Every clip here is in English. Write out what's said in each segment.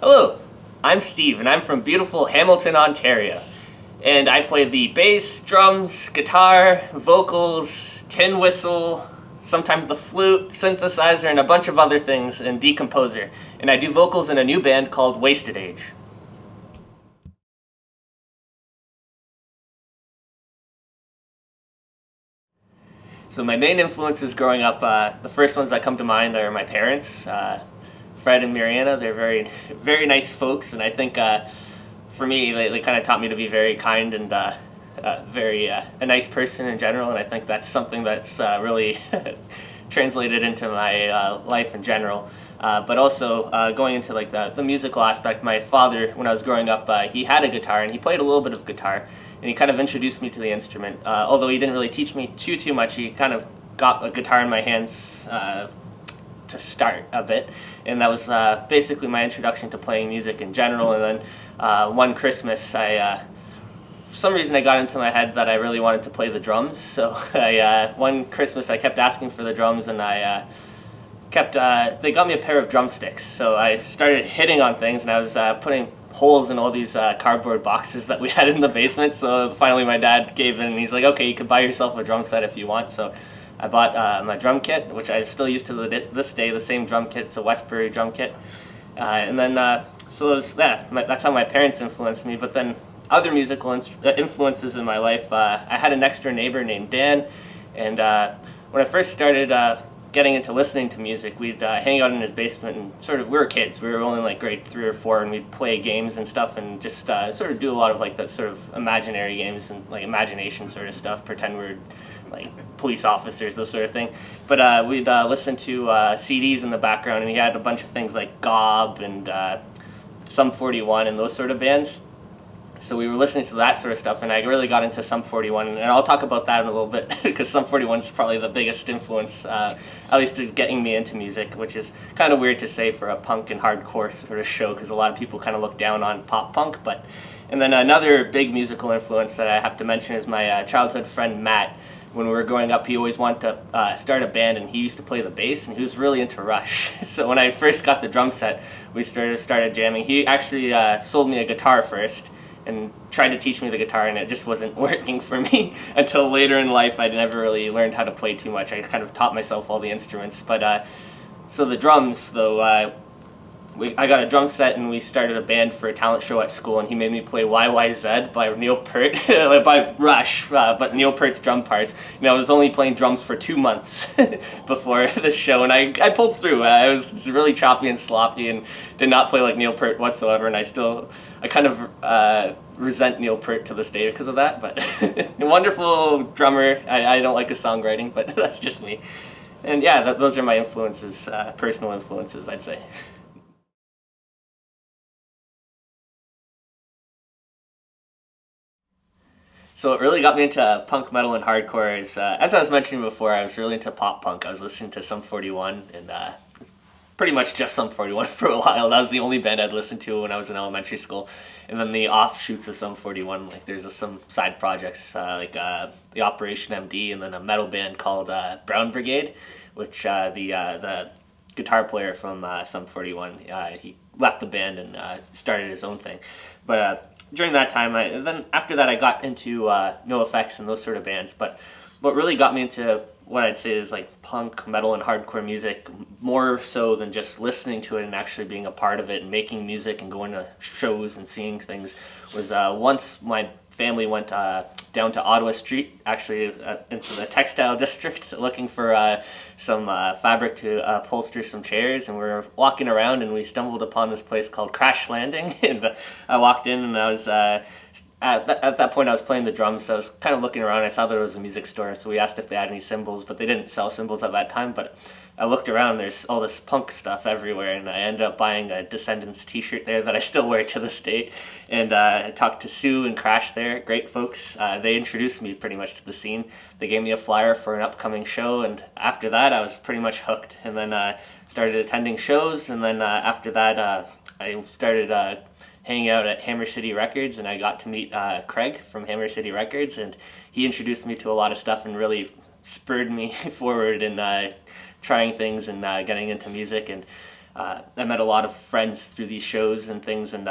Hello, I'm Steve, and I'm from beautiful Hamilton, Ontario. And I play the bass, drums, guitar, vocals, tin whistle, sometimes the flute, synthesizer, and a bunch of other things in Decomposeur. And I do vocals in a new band called Wasted Age. So my main influences growing up, the first ones that come to mind are my parents, Fred and Mariana. They're very, very nice folks, and I think for me, they kind of taught me to be very kind and very a nice person in general, and I think that's something that's really translated into my life in general. But also going into like the musical aspect, my father, when I was growing up, he had a guitar and he played a little bit of guitar, and he kind of introduced me to the instrument. Although he didn't really teach me too much, he kind of got a guitar in my hands to start a bit, and that was basically my introduction to playing music in general. And then one Christmas, for some reason I got into my head that I really wanted to play the drums, so one Christmas I kept asking for the drums, and they got me a pair of drumsticks, so I started hitting on things, and I was putting holes in all these cardboard boxes that we had in the basement. So finally my dad gave in, and he's like, okay, you can buy yourself a drum set if you want. So I bought my drum kit, which I still use to this day, the same drum kit. It's a Westbury drum kit. And then, so that's how my parents influenced me. But then other musical influences in my life, I had an next door neighbor named Dan, and when I first started getting into listening to music, we'd hang out in his basement, and we were kids. We were only like grade 3 or 4, and we'd play games and stuff, and just sort of do a lot of like that sort of imaginary games and like imagination sort of stuff, pretend we're like police officers, those sort of thing. But we'd listen to CDs in the background, and he had a bunch of things like Gob and Sum 41 and those sort of bands. So we were listening to that sort of stuff, and I really got into Sum 41, and I'll talk about that in a little bit, because Sum 41 is probably the biggest influence, at least getting me into music, which is kind of weird to say for a punk and hardcore sort of show, because a lot of people kind of look down on pop punk. And then another big musical influence that I have to mention is my childhood friend Matt. When we were growing up, he always wanted to start a band, and he used to play the bass, and he was really into Rush. So when I first got the drum set, we started jamming. He actually sold me a guitar first, and tried to teach me the guitar, and it just wasn't working for me until later in life. I never really learned how to play too much. I kind of taught myself all the instruments. But so the drums, though, I got a drum set, and we started a band for a talent show at school, and he made me play YYZ by Neil Peart, by Rush, but Neil Peart's drum parts. I was only playing drums for 2 months before the show, and I pulled through. I was really choppy and sloppy and did not play like Neil Peart whatsoever, and I kind of resent Neil Peart to this day because of that. But a wonderful drummer. I don't like his songwriting, but that's just me. And yeah, those are my influences, personal influences, I'd say. So what really got me into punk, metal, and hardcore is, as I was mentioning before, I was really into pop punk. I was listening to Sum 41, and it's pretty much just Sum 41 for a while. That was the only band I'd listened to when I was in elementary school. And then the offshoots of Sum 41, like there's some side projects, like the Operation MD, and then a metal band called Brown Brigade, which the guitar player from Sum 41, he left the band and started his own thing. But during that time, then after that I got into NoFX and those sort of bands. But what really got me into what I'd say is like punk, metal, and hardcore music, more so than just listening to it and actually being a part of it and making music and going to shows and seeing things, was once my family went down to Ottawa Street, actually into the textile district, looking for some fabric to upholster some chairs, and we were walking around, and we stumbled upon this place called Crash Landing, and I walked in, and I was at that point I was playing the drums, so I was kind of looking around. I saw there was a music store, so we asked if they had any cymbals, but they didn't sell cymbals at that time. But I looked around, there's all this punk stuff everywhere, and I ended up buying a Descendants t-shirt there that I still wear to this day. And I talked to Sue and Crash there, great folks. They introduced me pretty much to the scene. They gave me a flyer for an upcoming show, and after that I was pretty much hooked. And then started attending shows, and then after that I started hanging out at Hammer City Records, and I got to meet Craig from Hammer City Records, and he introduced me to a lot of stuff and really spurred me forward in trying things and getting into music. And I met a lot of friends through these shows and things, and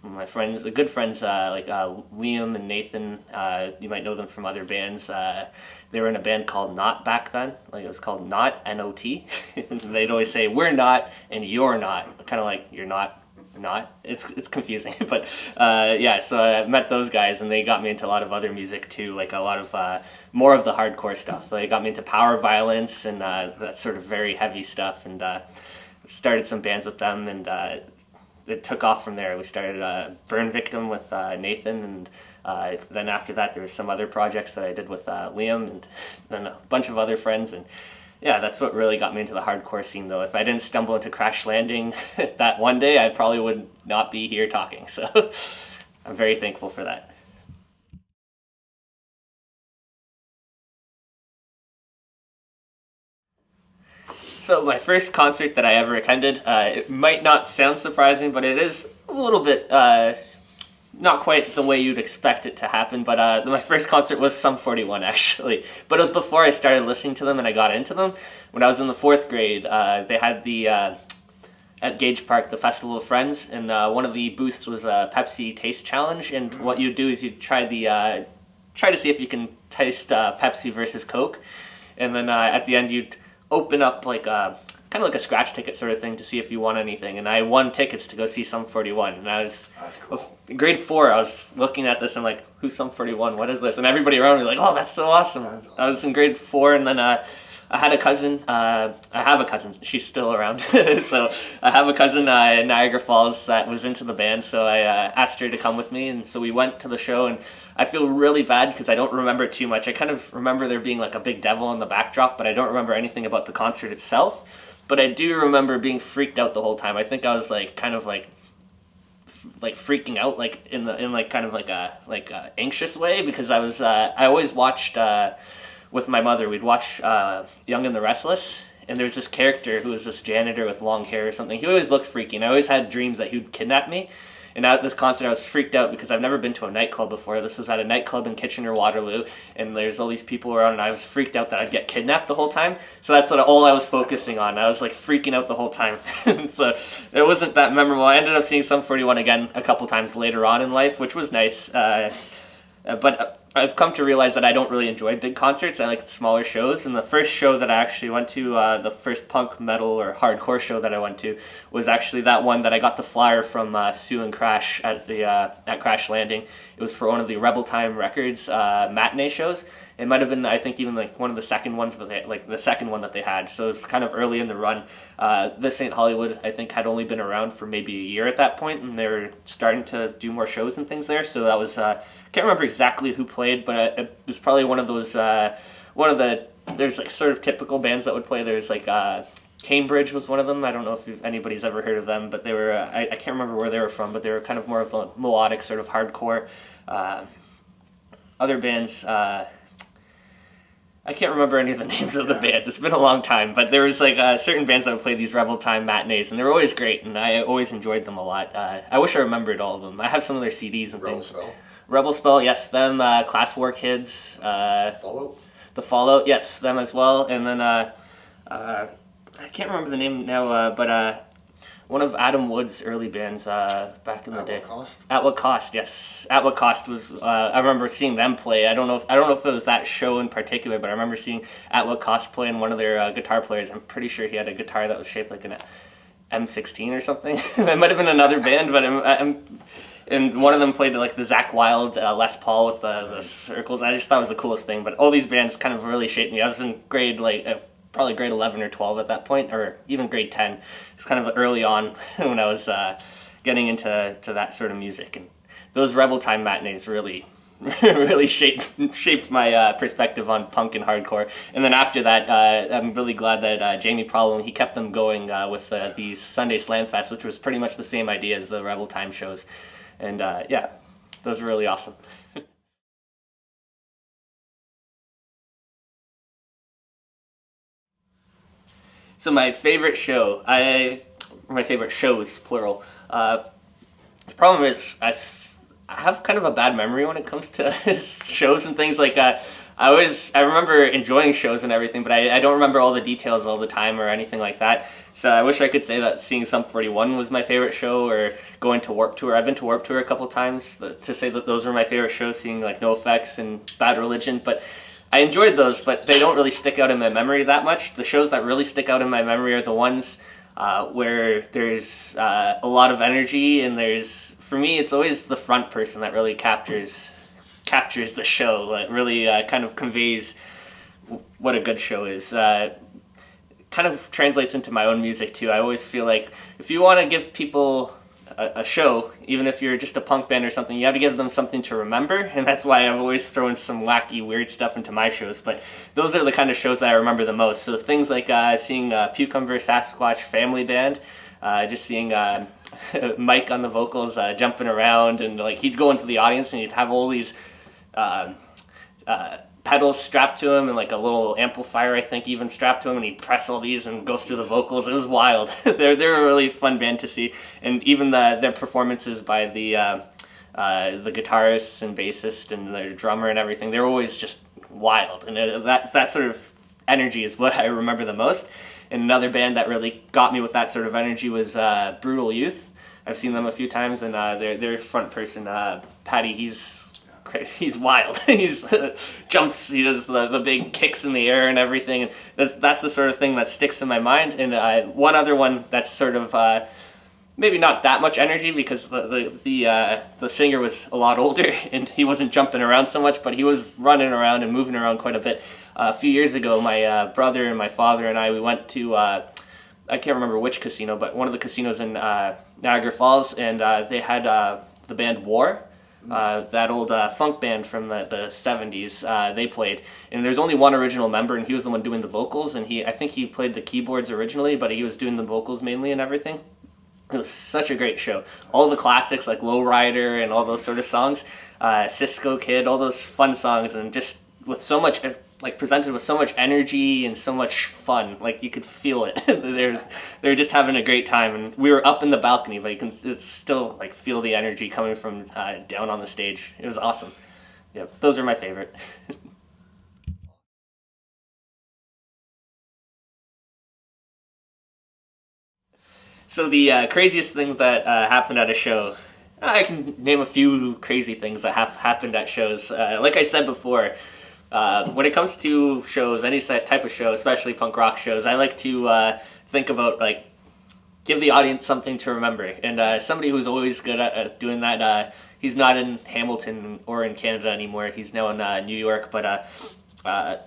my friends, good friends like Liam and Nathan, you might know them from other bands. They were in a band called Not back then. Like, it was called Not, N-O-T. They'd always say, "We're not and you're not." Kind of like, "You're not, not." It's confusing. But yeah, so I met those guys, and they got me into a lot of other music too, like a lot of more of the hardcore stuff. They got me into power violence and that sort of very heavy stuff, and started some bands with them, and it took off from there. We started Burn Victim with Nathan, and then after that there was some other projects that I did with Liam, and then a bunch of other friends, and yeah, that's what really got me into the hardcore scene, though. If I didn't stumble into Crash Landing that one day, I probably would not be here talking, so I'm very thankful for that. So my first concert that I ever attended, it might not sound surprising, but it is a little bit not quite the way you'd expect it to happen. But my first concert was Sum 41, actually. But it was before I started listening to them and I got into them. When I was in the 4th grade, they had the at Gage Park, the Festival of Friends, and one of the booths was a Pepsi Taste Challenge. And what you'd do is you'd try to see if you can taste Pepsi versus Coke, and then at the end you'd open up like a kind of like a scratch ticket sort of thing to see if you won anything. And I won tickets to go see Sum 41, and I was in grade 4. I was looking at this and I'm like, "Who's Sum 41? What is this?" And everybody around me like, "Oh, that's so awesome." I was in grade 4, and then I had a cousin. I have a cousin. She's still around. So I have a cousin in Niagara Falls that was into the band, so I asked her to come with me, and so we went to the show. And I feel really bad because I don't remember too much. I kind of remember there being like a big devil in the backdrop, but I don't remember anything about the concert itself. But I do remember being freaked out the whole time. I think I was like kind of like freaking out, like in like kind of like a anxious way, because I always watched with my mother. We'd watch Young and the Restless, and there's this character who was this janitor with long hair or something. He always looked freaky, and I always had dreams that he would kidnap me. And at this concert, I was freaked out because I've never been to a nightclub before. This was at a nightclub in Kitchener-Waterloo, and there's all these people around, and I was freaked out that I'd get kidnapped the whole time. So that's all I was focusing on. I was like freaking out the whole time. So it wasn't that memorable. I ended up seeing Sum 41 again a couple times later on in life, which was nice. But I've come to realize that I don't really enjoy big concerts. I like the smaller shows. And the first show that I actually went to, the first punk, metal, or hardcore show that I went to, was actually that one that I got the flyer from Sue and Crash at Crash Landing. It was for one of the Rebel Time Records matinee shows. It might have been, I think, even like one of the second ones that they, like the second one that they had. So it was kind of early in the run. The St. Hollywood, I think, had only been around for maybe a year at that point, and they were starting to do more shows and things there. So that was, can't remember exactly who played, but it was probably one of those, there's like sort of typical bands that would play. There's like Cambridge was one of them. I don't know if anybody's ever heard of them, but they were, I can't remember where they were from, but they were kind of more of a melodic sort of hardcore. Other bands, I can't remember any of the names of the bands. It's been a long time, but there was like certain bands that would play these Rebel Time matinees, and they were always great, and I always enjoyed them a lot. I wish I remembered all of them. I have some of their CDs and things. Rebel Spell, yes, them. Class War Kids. Fallout? The Fallout, yes, them as well. And then I can't remember the name now, but one of Adam Wood's early bands back in the day. At What Cost? At What Cost, yes. At What Cost was. I remember seeing them play. I don't know if it was that show in particular, but I remember seeing At What Cost play, and one of their guitar players. I'm pretty sure he had a guitar that was shaped like an M16 or something. It might have been another band, but and one of them played like the Zakk Wylde Les Paul with the circles. I just thought it was the coolest thing. But all these bands kind of really shaped me. I was in grade probably grade 11 or 12 at that point, or even grade 10. It was kind of early on when I was getting into that sort of music. And those Rebel Time matinees really really shaped my perspective on punk and hardcore. And then after that, I'm really glad that Jamie Problem, he kept them going with the Sunday Slam Fest, which was pretty much the same idea as the Rebel Time shows. And yeah, those were really awesome. So my favorite show, my favorite shows, plural. The problem is I have kind of a bad memory when it comes to shows and things. Like I remember enjoying shows and everything, but I don't remember all the details all the time or anything like that. So I wish I could say that seeing Sum 41 was my favorite show, or going to Warped Tour. I've been to Warped Tour a couple times to say that those were my favorite shows, seeing like NoFX and Bad Religion. But I enjoyed those, but they don't really stick out in my memory that much. The shows that really stick out in my memory are the ones where there's a lot of energy, and for me, it's always the front person that really captures the show, that really kind of conveys what a good show is. Kind of translates into my own music too. I always feel like if you want to give people a show, even if you're just a punk band or something, you have to give them something to remember, and that's why I've always thrown some wacky, weird stuff into my shows. But those are the kind of shows that I remember the most. So things like seeing Cucumber Sasquatch Family Band, just seeing Mike on the vocals jumping around, and like he'd go into the audience and he'd have all these pedals strapped to him and like a little amplifier, I think, even strapped to him, and he'd press all these and go through the vocals. It was wild. They're a really fun band to see, and even their performances by the guitarist and bassist and their drummer and everything, they're always just wild, and that sort of energy is what I remember the most. And another band that really got me with that sort of energy was Brutal Youth. I've seen them a few times, and their front person, Patty, he's wild. He's jumps. He does the big kicks in the air and everything. And that's the sort of thing that sticks in my mind. And one other one that's sort of maybe not that much energy, because the singer was a lot older and he wasn't jumping around so much, but he was running around and moving around quite a bit. A few years ago, my brother and my father and we went to I can't remember which casino, but one of the casinos in Niagara Falls, and they had the band War. That old funk band from the 70s, they played, and there's only one original member, and he was the one doing the vocals, and I think he played the keyboards originally, but he was doing the vocals mainly and everything. It was such a great show. All the classics like Lowrider and all those sort of songs, Cisco Kid, all those fun songs, and just with so much, like presented with so much energy and so much fun. Like you could feel it. They're just having a great time, and we were up in the balcony, but you can still like feel the energy coming from down on the stage. It was awesome. Yep, those are my favorite. So the craziest things that happened at a show, I can name a few crazy things that have happened at shows. Like I said before, when it comes to shows, any type of show, especially punk rock shows, I like to think about like give the audience something to remember. And somebody who's always good at doing that, he's not in Hamilton or in Canada anymore. He's now in New York, but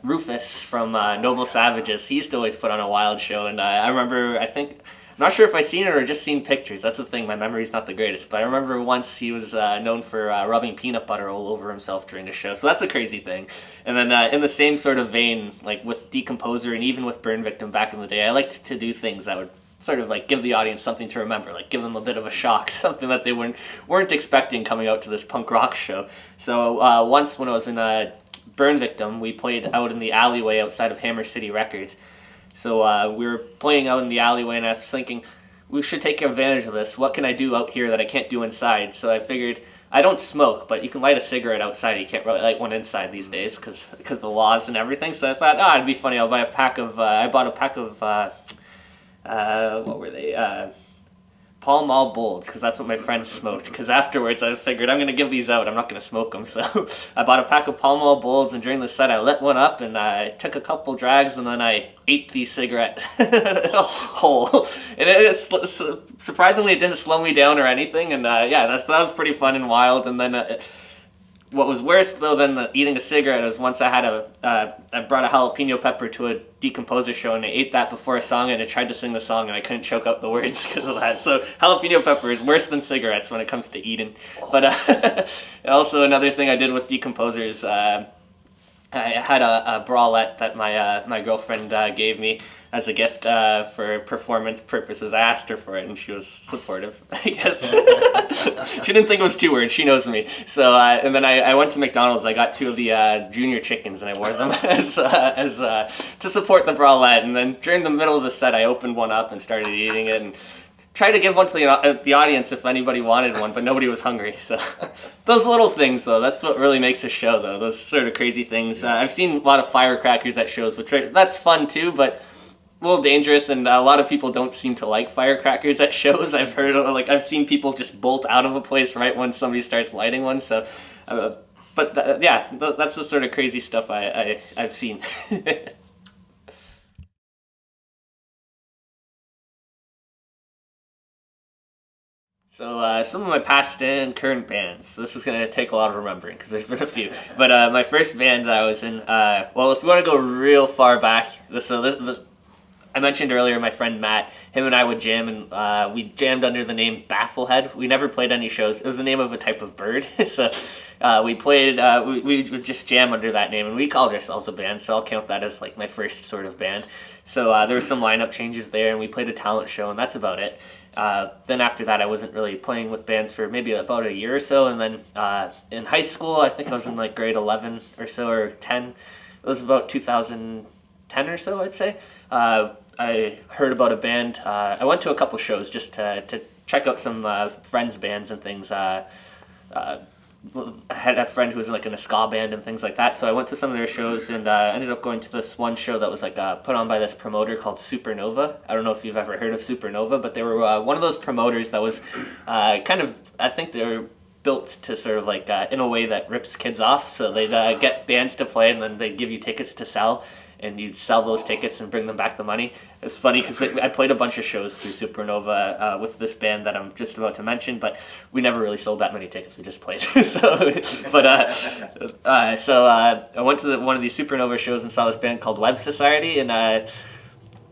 Rufus from Noble Savages, he used to always put on a wild show. And I remember, I'm not sure if I seen it or just seen pictures. That's the thing, my memory's not the greatest. But I remember once he was known for rubbing peanut butter all over himself during a show. So that's a crazy thing. And then in the same sort of vein, like with Decomposeur and even with Burn Victim back in the day, I liked to do things that would sort of like give the audience something to remember, like give them a bit of a shock, something that they weren't expecting coming out to this punk rock show. So once when I was in Burn Victim, we played out in the alleyway outside of Hammer City Records. So we were playing out in the alleyway, and I was thinking, we should take advantage of this. What can I do out here that I can't do inside? So I figured, I don't smoke, but you can light a cigarette outside. You can't really light one inside these days because the laws and everything. So I thought, it'd be funny. I'll buy a pack of, I bought a pack of, what were they? Pall Mall Bolds, because that's what my friends smoked. Because afterwards I figured, I'm going to give these out. I'm not going to smoke them. So I bought a pack of Pall Mall Bolds, and during the set I lit one up, and I took a couple drags, and then I ate the cigarette whole. And surprisingly, it didn't slow me down or anything. And that was pretty fun and wild. And then what was worse, though, than eating a cigarette was once I had I brought a jalapeno pepper to a Decomposeur show, and I ate that before a song, and I tried to sing the song, and I couldn't choke out the words because of that. So jalapeno pepper is worse than cigarettes when it comes to eating. But also another thing I did with Decomposeur is I had a bralette that my girlfriend gave me as a gift for performance purposes. I asked her for it, and she was supportive, I guess. She didn't think it was too weird. She knows me. So, and then I went to McDonald's. I got 2 of the junior chickens, and I wore them as to support the bralette. And then during the middle of the set, I opened one up and started eating it. And tried to give one to the audience if anybody wanted one, but nobody was hungry. So those little things, though, that's what really makes a show, though. Those sort of crazy things. I've seen a lot of firecrackers at shows, which that's fun too, but a little dangerous, and a lot of people don't seem to like firecrackers at shows. I've seen people just bolt out of a place right when somebody starts lighting one. So, yeah, that's the sort of crazy stuff I've seen. So some of my past and current bands. This is going to take a lot of remembering because there's been a few. But my first band that I was in, well, if you want to go real far back, I mentioned earlier my friend Matt, him and I would jam, and we jammed under the name Bafflehead. We never played any shows. It was the name of a type of bird. So we played, we would just jam under that name, and we called ourselves a band, so I'll count that as like my first sort of band. So there were some lineup changes there, and we played a talent show, and that's about it. Then after that, I wasn't really playing with bands for maybe about a year or so, and then in high school, I think I was in like grade 11 or so, or 10. It was about 2010 or so, I'd say. I heard about a band. I went to a couple shows just to check out some friends' bands and things. I had a friend who was like in a ska band and things like that, so I went to some of their shows, and ended up going to this one show that was like put on by this promoter called Supernova. I don't know if you've ever heard of Supernova, but they were one of those promoters that was kind of, I think they were built to sort of like in a way that rips kids off. So they'd get bands to play, and then they'd give you tickets to sell, and you'd sell those tickets and bring them back the money. It's funny because I played a bunch of shows through Supernova with this band that I'm just about to mention, but we never really sold that many tickets. We just played. So I went to one of these Supernova shows and saw this band called Web Society, and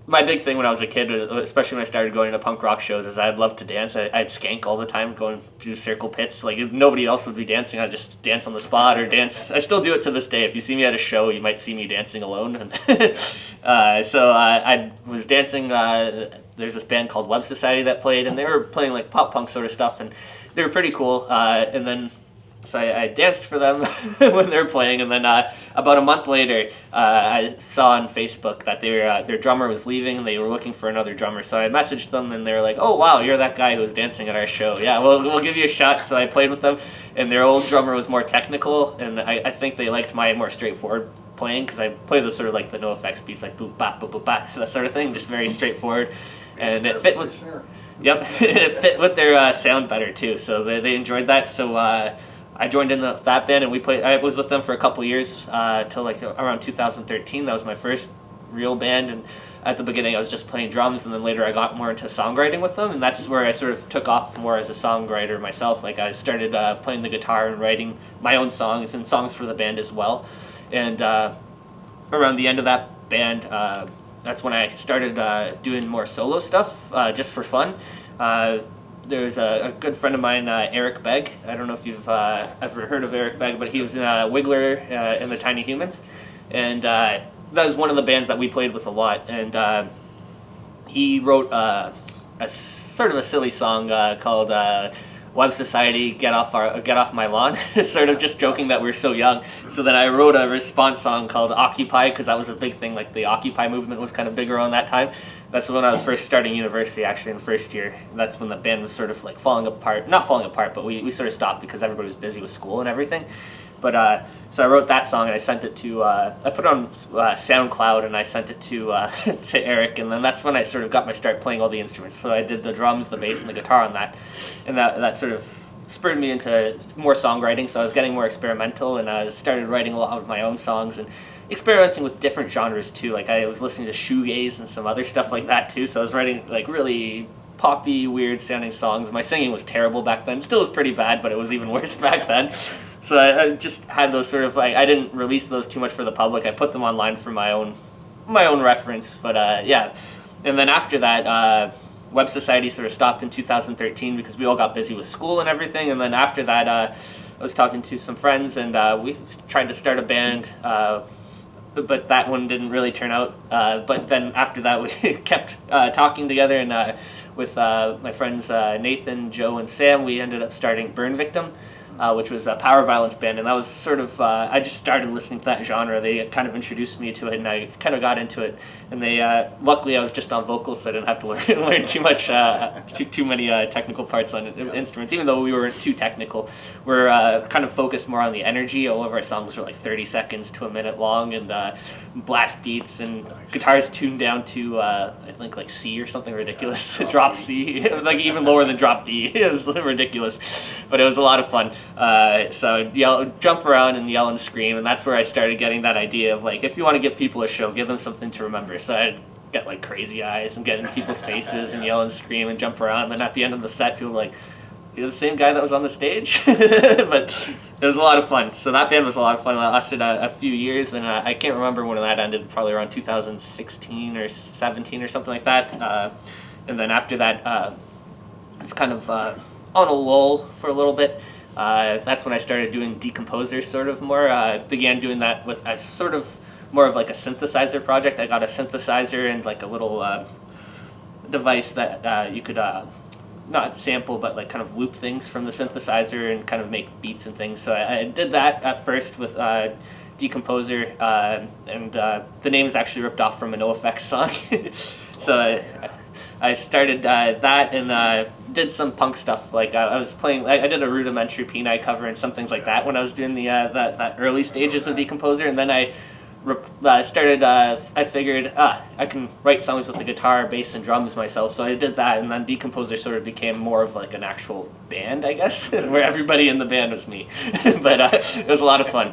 my big thing when I was a kid, especially when I started going to punk rock shows, is I'd love to dance. I'd skank all the time, going to circle pits. Like, if nobody else would be dancing, I'd just dance on the spot or dance. I still do it to this day. If you see me at a show, you might see me dancing alone. I was dancing. There's this band called Web Society that played, and they were playing like pop punk sort of stuff, and they were pretty cool. So I danced for them when they were playing, and then about a month later, I saw on Facebook that their drummer was leaving, and they were looking for another drummer. So I messaged them, and they were like, "Oh wow, you're that guy who was dancing at our show. Yeah, we'll give you a shot." So I played with them, and their old drummer was more technical, and I think they liked my more straightforward playing, because I play those sort of like the NoFX beats, like boop bop boop boop bop, that sort of thing, just very straightforward, and it fit with. Yep, it fit with their sound better too. So they enjoyed that. So. I joined in that band, and we played. I was with them for a couple years till like around 2013. That was my first real band, and at the beginning I was just playing drums, and then later I got more into songwriting with them, and that's where I sort of took off more as a songwriter myself. Like, I started playing the guitar and writing my own songs and songs for the band as well. And around the end of that band, that's when I started doing more solo stuff just for fun. There's a good friend of mine, Eric Begg. I don't know if you've ever heard of Eric Begg, but he was in Wiggler in the Tiny Humans. And that was one of the bands that we played with a lot. And he wrote a sort of a silly song called Web Society, Get Off My Lawn, sort of just joking that we're so young. So then I wrote a response song called Occupy, because that was a big thing. Like, the Occupy movement was kind of big around that time. That's when I was first starting university, actually, in the first year. That's when the band was sort of like falling apart. Not falling apart, but we sort of stopped because everybody was busy with school and everything. But so I wrote that song, and I sent it to, I put it on SoundCloud, and I sent it to Eric, and then that's when I sort of got my start playing all the instruments. So I did the drums, the bass, and the guitar on that, and that sort of spurred me into more songwriting. So I was getting more experimental, and I started writing a lot of my own songs, and experimenting with different genres too. Like, I was listening to shoegaze and some other stuff like that too, so I was writing like really poppy, weird sounding songs. My singing was terrible back then. Still was pretty bad, but it was even worse back then. So I just had those sort of, like, I didn't release those too much for the public. I put them online for my own reference. But yeah, and then after that, Web Society sort of stopped in 2013 because we all got busy with school and everything. And then after that, I was talking to some friends, and we tried to start a band, but that one didn't really turn out. But then after that, we kept talking together, and with my friends Nathan, Joe, and Sam, we ended up starting Burn Victim. which was a power violence band, and that was sort of I just started listening to that genre. They kind of introduced me to it, and I kind of got into it. And they luckily I was just on vocals, so I didn't have to learn too much, too many technical parts on instruments. Even though we weren't too technical, we're kind of focused more on the energy. All of our songs were like 30 seconds to a minute long, and blast beats, and guitars tuned down to I think like C or something ridiculous, drop C, like even lower than drop D. It was ridiculous, but it was a lot of fun. So I'd jump around and yell and scream, and that's where I started getting that idea of like, if you want to give people a show, give them something to remember. So I'd get like crazy eyes and get in people's faces and yell and scream and jump around. And then at the end of the set, people were like, "You're the same guy that was on the stage?" But it was a lot of fun. So that band was a lot of fun. It lasted a few years, and I can't remember when that ended, probably around 2016 or 17 or something like that. And then after that, it's kind of on a lull for a little bit. That's when I started doing Decomposeur sort of more. Began doing that with as sort of more of like a synthesizer project. I got a synthesizer and like a little device that you could not sample, but like kind of loop things from the synthesizer and kind of make beats and things. So I did that at first with Decomposeur, and the name is actually ripped off from a NoFX song. So I started that and did some punk stuff. Like I was playing, I did a Rudimentary Peanut cover and some things like that when I was doing the that early stages of Decomposeur, and then I started. I figured I can write songs with the guitar, bass, and drums myself. So I did that, and then Decomposeur sort of became more of like an actual band, I guess, where everybody in the band was me. But it was a lot of fun.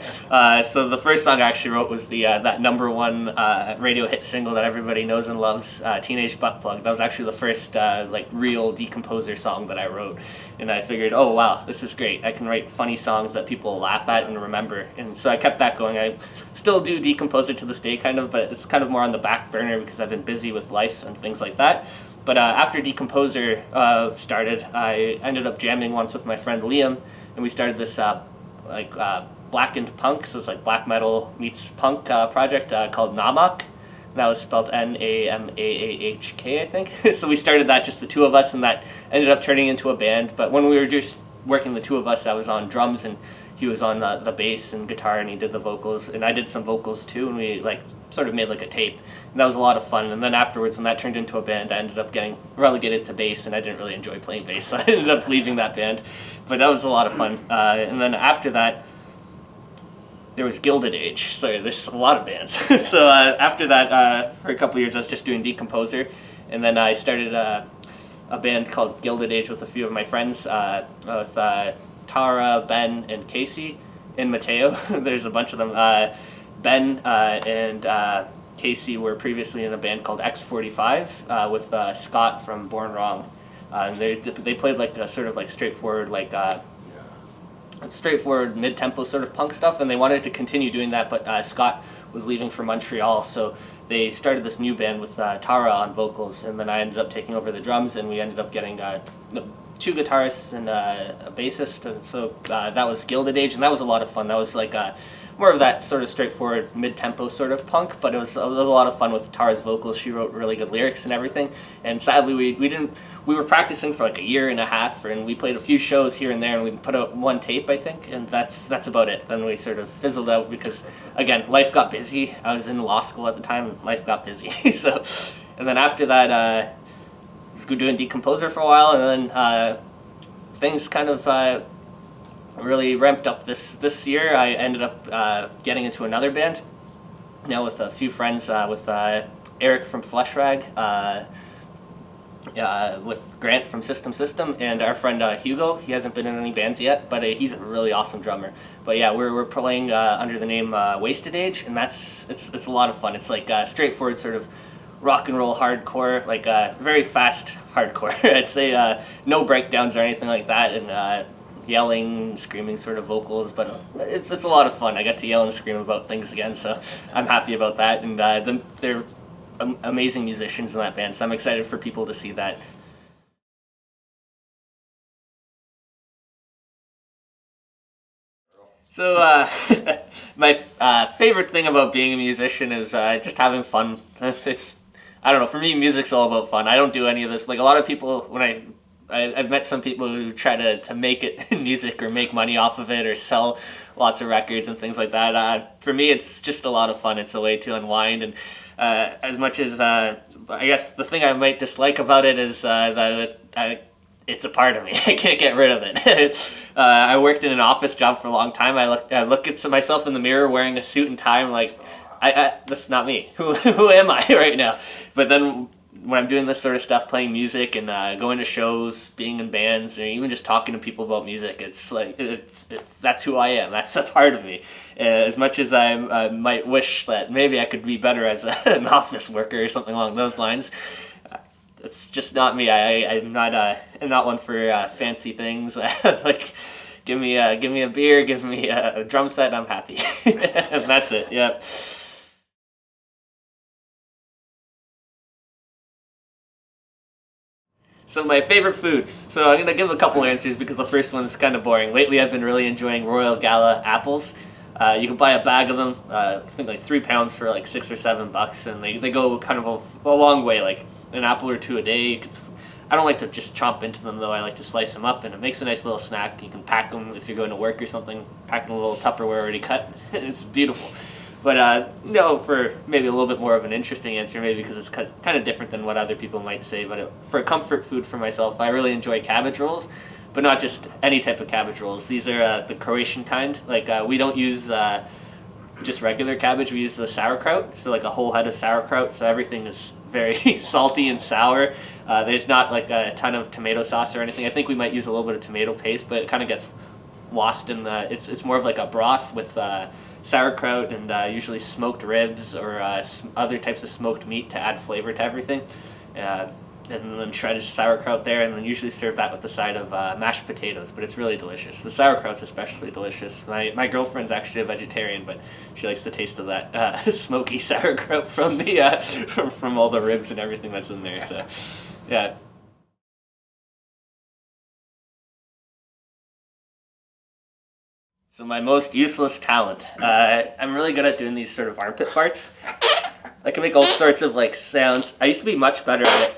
So the first song I actually wrote was the that #1 radio hit single that everybody knows and loves, "Teenage Butt Plug." That was actually the first like real Decomposeur song that I wrote. And I figured, oh wow, this is great. I can write funny songs that people laugh at and remember. And so I kept that going. I still do Decomposeur to this day, kind of, but it's kind of more on the back burner because I've been busy with life and things like that. But after Decomposeur started, I ended up jamming once with my friend Liam, and we started this blackened punk, so it's like black metal meets punk project called Namahk. That was spelled Namahk, I think. So we started that, just the two of us, and that ended up turning into a band. But when we were just working the two of us, I was on drums, and he was on the bass and guitar, and he did the vocals, and I did some vocals too, and we like sort of made like a tape. And that was a lot of fun. And then afterwards, when that turned into a band, I ended up getting relegated to bass, and I didn't really enjoy playing bass, so I ended up leaving that band. But that was a lot of fun. And then after that, there was Gilded Age. So there's a lot of bands. So after that, for a couple of years, I was just doing Decomposeur, and then I started a band called Gilded Age with a few of my friends, with Tara, Ben, and Casey, and Mateo. There's a bunch of them. Ben and Casey were previously in a band called X45 with Scott from Born Wrong. And they played like a sort of like straightforward mid-tempo sort of punk stuff, and they wanted to continue doing that, but Scott was leaving for Montreal, so they started this new band with Tara on vocals, and then I ended up taking over the drums, and we ended up getting 2 guitarists and a bassist, and so that was Gilded Age, and that was a lot of fun. That was like more of that sort of straightforward mid-tempo sort of punk, but it was a lot of fun with Tara's vocals. She wrote really good lyrics and everything, and sadly we were practicing for like a year and a half, and we played a few shows here and there, and we put out 1 tape, I think, and that's about it. Then we sort of fizzled out because, again, life got busy. I was in law school at the time, and life got busy. So, and then after that, I was doing Decomposeur for a while, and then things kind of really ramped up this year. I ended up getting into another band, now with a few friends, with Eric from Fleshrag, with Grant from System, and our friend Hugo. He hasn't been in any bands yet, but he's a really awesome drummer. But yeah, we're playing under the name Wasted Age, and it's a lot of fun. It's like straightforward sort of rock and roll hardcore, like very fast hardcore. I'd say no breakdowns or anything like that, and yelling, screaming sort of vocals, but it's a lot of fun. I got to yell and scream about things again, so I'm happy about that. And they're amazing musicians in that band, so I'm excited for people to see that. So my favorite thing about being a musician is just having fun. I don't know, for me music's all about fun. I don't do any of this. Like a lot of people, when I I've met some people who try to make it in music or make money off of it or sell lots of records and things like that. For me, it's just a lot of fun. It's a way to unwind, and as much as I guess the thing I might dislike about it is that it's a part of me. I can't get rid of it. I worked in an office job for a long time. I look at myself in the mirror wearing a suit and tie. I'm like, this is not me. Who am I right now? But then when I'm doing this sort of stuff, playing music and going to shows, being in bands, or even just talking to people about music, it's like that's who I am. That's a part of me. As much as I might wish that maybe I could be better as an office worker or something along those lines, it's just not me. I'm not one for fancy things. Like, give me a beer, give me a drum set, I'm happy, and that's it. Yep. So my favorite foods. So I'm going to give a couple answers because the first one is kind of boring. Lately I've been really enjoying Royal Gala apples. You can buy a bag of them, I think like 3 pounds for like $6 or $7, and they go kind of a long way, like an apple or two a day. 'Cause I don't like to just chomp into them though, I like to slice them up, and it makes a nice little snack. You can pack them if you're going to work or something, pack in a little Tupperware already cut. It's beautiful. But for maybe a little bit more of an interesting answer, maybe because it's kind of different than what other people might say, but for comfort food for myself, I really enjoy cabbage rolls, but not just any type of cabbage rolls. These are the Croatian kind. Like, we don't use just regular cabbage, we use the sauerkraut, so like a whole head of sauerkraut, so everything is very salty and sour. There's not like a ton of tomato sauce or anything. I think we might use a little bit of tomato paste, but it kind of gets lost in it's more of like a broth with sauerkraut and usually smoked ribs or other types of smoked meat to add flavor to everything. And then shredded sauerkraut there, and then usually serve that with the side of mashed potatoes, but it's really delicious. The sauerkraut's especially delicious. My girlfriend's actually a vegetarian, but she likes the taste of that smoky sauerkraut from the from all the ribs and everything that's in there, so yeah. So my most useless talent. I'm really good at doing these sort of armpit farts. I can make all sorts of like sounds. I used to be much better at it.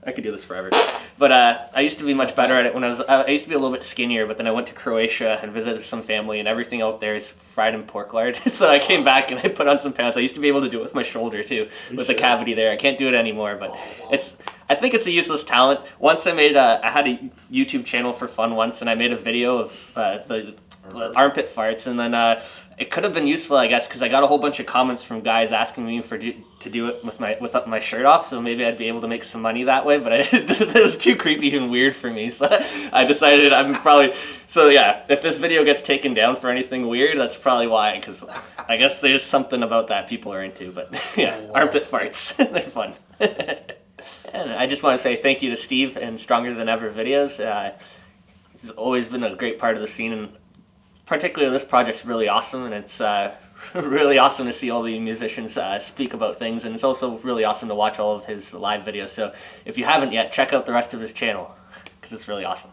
I could do this forever. But I used to be much better at it when I used to be a little bit skinnier, but then I went to Croatia and visited some family, and everything out there is fried in pork lard. So I came back and I put on some pounds. I used to be able to do it with my shoulder too, with the cavity there. I can't do it anymore, but I think it's a useless talent. Once I had a YouTube channel for fun once, and I made a video of the armpit farts, and then it could have been useful, I guess, because I got a whole bunch of comments from guys asking me to do it with my shirt off, so maybe I'd be able to make some money that way, but it was too creepy and weird for me, so I decided so yeah, if this video gets taken down for anything weird, that's probably why, because I guess there's something about that people are into, but yeah, armpit farts, they're fun. And I just want to say thank you to Steve and Stronger Than Ever videos. He's always been a great part of the scene, and particularly this project's really awesome, and it's really awesome to see all the musicians speak about things, and it's also really awesome to watch all of his live videos. So if you haven't yet, check out the rest of his channel, because it's really awesome.